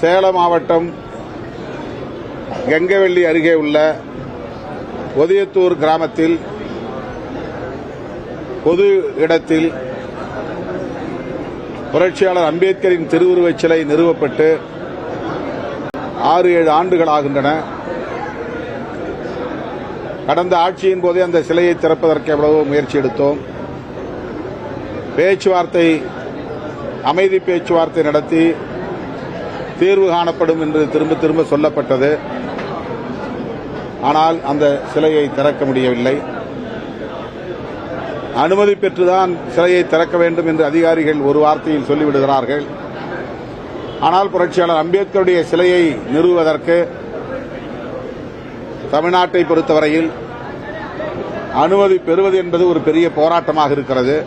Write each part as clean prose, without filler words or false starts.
சேலம் மாவட்டம் கெங்கவெள்ளி அருகே உள்ள ஒதியத்தூர் கிராமத்தில் பொது இடத்தில் புரட்சியாளர் அம்பேத்கரின் திருவுருவச் சிலை நிறுவப்பட்டு 6-7 ஆண்டுகள் ஆகின்றன. கடந்த ஆட்சியின் போதே அந்த சிலையை திறப்பதற்கு எவ்வளவோ முயற்சி எடுத்தோம். அமைதி பேச்சுவார்த்தை நடத்தி தீர்வு காணப்படும் என்று திரும்ப திரும்ப சொல்லப்பட்டது. ஆனால் அந்த சிலையை திறக்க முடியவில்லை. அனுமதி பெற்றுதான் சிலையை திறக்க வேண்டும் என்று அதிகாரிகள் ஒரு வார்த்தையில் சொல்லிவிடுகிறார்கள். ஆனால் புரட்சியாளர் அம்பேத்கருடைய சிலையை நிறுவுவதற்கு தமிழ்நாட்டை பொறுத்தவரையில் அனுமதி பெறுவது என்பது ஒரு பெரிய போராட்டமாக இருக்கிறது.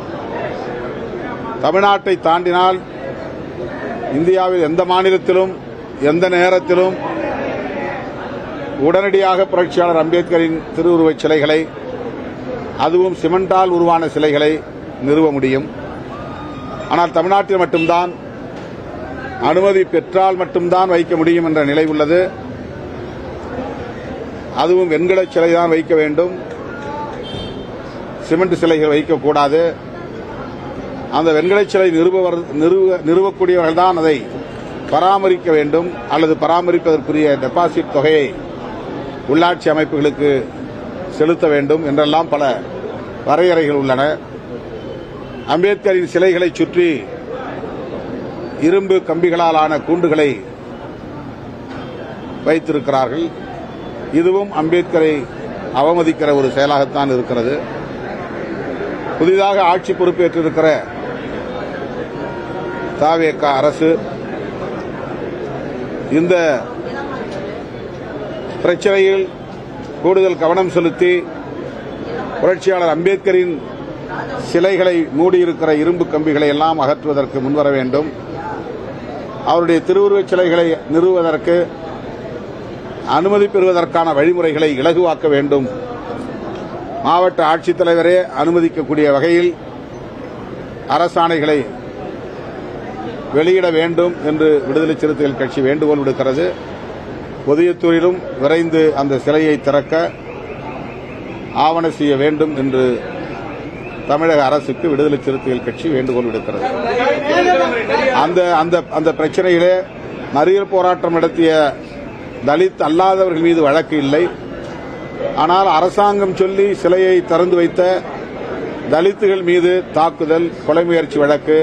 தமிழ்நாட்டை தாண்டினால் இந்தியாவில் எந்த மாநிலத்திலும் எந்த நேரத்திலும் உடனடியாக புரட்சியாளர் அம்பேத்கரின் திருவுருவச் சிலைகளை, அதுவும் சிமெண்டால் உருவான சிலைகளை நிறுவ முடியும். ஆனால் தமிழ்நாட்டில் மட்டும்தான் அனுமதி பெற்றால் மட்டும்தான் வைக்க முடியும் என்ற நிலை உள்ளது. அதுவும் வெண்கலச் சிலைதான் வைக்க வேண்டும், சிமெண்ட் சிலைகள் வைக்கக்கூடாது. அந்த வெண்கலச் சிலை நிறுவக்கூடியவர்கள் தான் அதை பராமரிக்க வேண்டும், அல்லது பராமரிப்பதற்குரிய டெபாசிட் தொகையை உள்ளாட்சி அமைப்புகளுக்கு செலுத்த வேண்டும் என்றெல்லாம் பல வரையறைகள் உள்ளன. அம்பேத்கரின் சிலைகளை சுற்றி இரும்பு கம்பிகளால் ஆன கூண்டுகளை வைத்திருக்கிறார்கள். இதுவும் அம்பேத்கரை அவமதிக்கிற ஒரு செயலாகத்தான் இருக்கிறது. புதிதாக ஆட்சி பொறுப்பேற்றிருக்கிற தவேக அரசு இந்த பிரச்சனையில் கூடுதல் கவனம் செலுத்தி புரட்சியாளர் அம்பேத்கரின் சிலைகளை மூடியிருக்கிற இரும்பு கம்பிகளை எல்லாம் அகற்றுவதற்கு முன்வர வேண்டும். அவருடைய திருவுருவச் சிலைகளை நிறுவுவதற்கு அனுமதி பெறுவதற்கான வழிமுறைகளை இலகுவாக்க வேண்டும். மாவட்ட ஆட்சித்தலைவரே அனுமதிக்கக்கூடிய வகையில் அரசாணைகளை வெளியிட வேண்டும் என்று விடுதலை சிறுத்தைகள் கட்சி வேண்டுகோள் விடுக்கிறது. ஒதியத்தூரிலும் விரைந்து அந்த சிலையை திறக்க ஆவண செய்ய வேண்டும் என்று தமிழக அரசுக்கு விடுதலை சிறுத்தைகள் கட்சி வேண்டுகோள் விடுக்கிறது. அந்த பிரச்சனையிலே மறியல் போராட்டம் நடத்திய தலித் அல்லாதவர்கள் மீது வழக்கு இல்லை. ஆனால் அரசாங்கம் சொல்லி சிலையை திறந்து வைத்த தலித்துகள் மீது தாக்குதல், கொலை முயற்சி வழக்கு,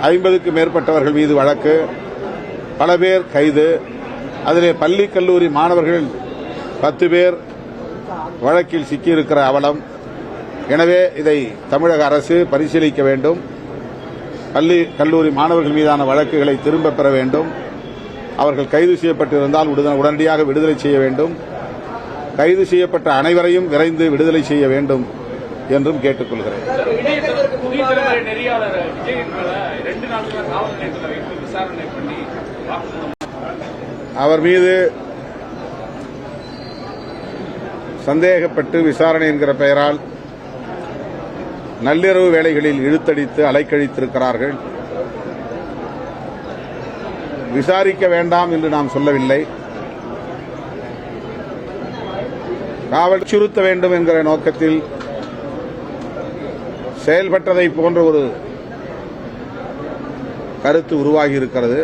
50க்கும் மேற்பட்டவர்கள் மீது வழக்கு, பல பேர் கைது. அதிலே பள்ளி கல்லூரி மாணவர்கள் 10 பேர் வழக்கில் சிக்கியிருக்கிற அவலம். எனவே இதை தமிழக அரசு பரிசீலிக்க வேண்டும். பள்ளி கல்லூரி மாணவர்கள் மீதான வழக்குகளை திரும்பப் பெற வேண்டும். அவர்கள் கைது செய்யப்பட்டிருந்தால் உடனடியாக விடுதலை செய்ய வேண்டும். கைது செய்யப்பட்ட அனைவரையும் விரைந்து விடுதலை செய்ய வேண்டும் என்றும் கேட்டுக் கொள்கிறேன். அவர் மீது சந்தேகப்பட்டு விசாரணை என்கிற பெயரால் நள்ளிரவு வேளைகளில் இழுத்தடித்து அலைக்கழித்திருக்கிறார்கள். விசாரிக்க வேண்டாம் என்று நாம் சொல்லவில்லை. காவல் சுருத்த வேண்டும் என்கிற நோக்கத்தில் செயல்பட்டதை போன்ற ஒரு கருத்து உருவாகி இருக்கிறது.